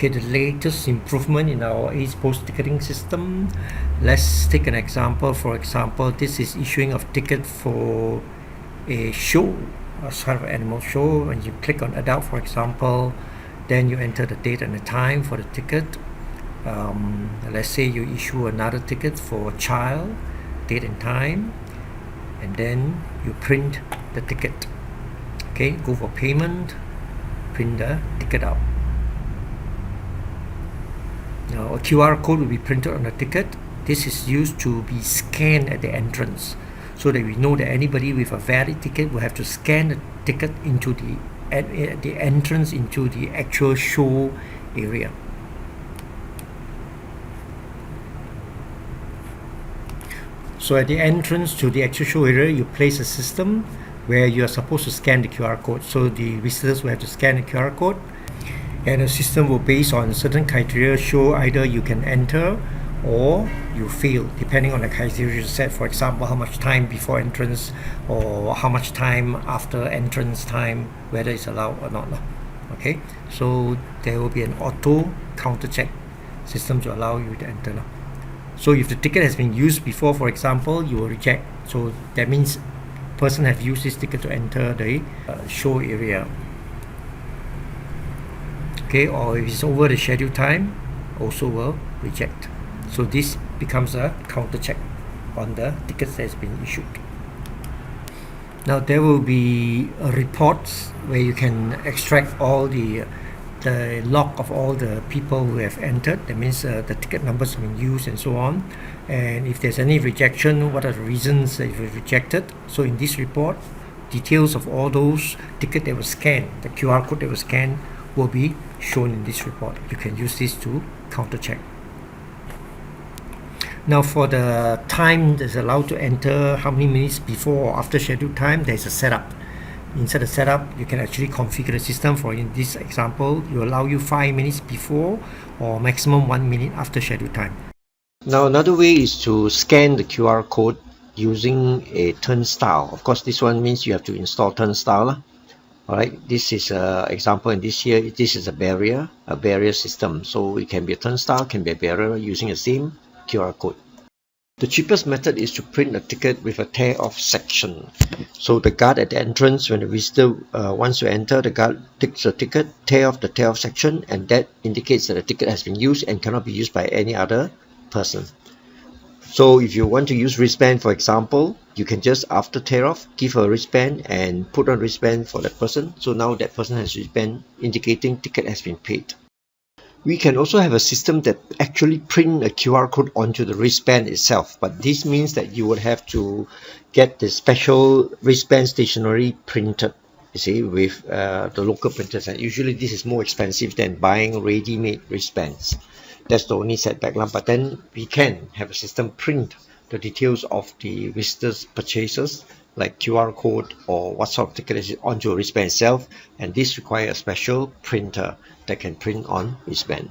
Okay, the latest improvement in our Acepos ticketing system. Let's take an example. For example, this is issuing of ticket for a show, a sort of animal show. When you click on adult, for example, then you enter the date and the time for the ticket. Let's say you issue another ticket for a child, date and time, and then you print the ticket. Okay, go for payment, print the ticket out. Now, a QR code will be printed on the ticket. This is used to be scanned at the entrance, so that we know that anybody with a valid ticket will have to scan the ticket into the entrance into the actual show area. So at the entrance to the actual show area, you place a system where you are supposed to scan the QR code. So the visitors will have to scan the QR code, and the system will, based on certain criteria, show either you can enter or you fail, depending on the criteria you set. For example, how much time before entrance or how much time after entrance time, whether it's allowed or not. Okay, so there will be an auto counter check system to allow you to enter. So if the ticket has been used before, for example, you will reject. So that means person have used this ticket to enter the show area. Okay, or if it's over the scheduled time, also will reject. So this becomes a counter check on the tickets that has been issued. Now there will be reports where you can extract all the log of all the people who have entered. That means the ticket numbers have been used and so on. And if there's any rejection, what are the reasons that you rejected? So in this report, details of all those tickets that were scanned, the QR code that was scanned, will be shown in this report. You can use this to counter check. Now for the time that's allowed to enter, how many minutes before or after scheduled time, there's a setup. Inside the setup, you can actually configure the system. For in this example, you allow you 5 minutes before or maximum 1 minute after scheduled time. Now another way is to scan the QR code using a turnstile. Of course, this one means you have to install turnstile. Alright, this is an example, and this here, this is a barrier system. So it can be a turnstile, can be a barrier using the same QR code. The cheapest method is to print a ticket with a tear-off section. So the guard at the entrance, when the visitor wants to enter, the guard takes the ticket, tear off the tear-off section, and that indicates that the ticket has been used and cannot be used by any other person. So if you want to use wristband, for example, you can just, after tear off, give a wristband and put on wristband for that person. So now that person has wristband indicating ticket has been paid. We can also have a system that actually print a QR code onto the wristband itself, but this means that you would have to get the special wristband stationery printed, you see, with the local printers, and usually this is more expensive than buying ready-made wristbands. That's the only setback, but then we can have a system print the details of the visitor's purchases, like QR code or what sort of ticket is onto a wristband itself, and this requires a special printer that can print on wristband.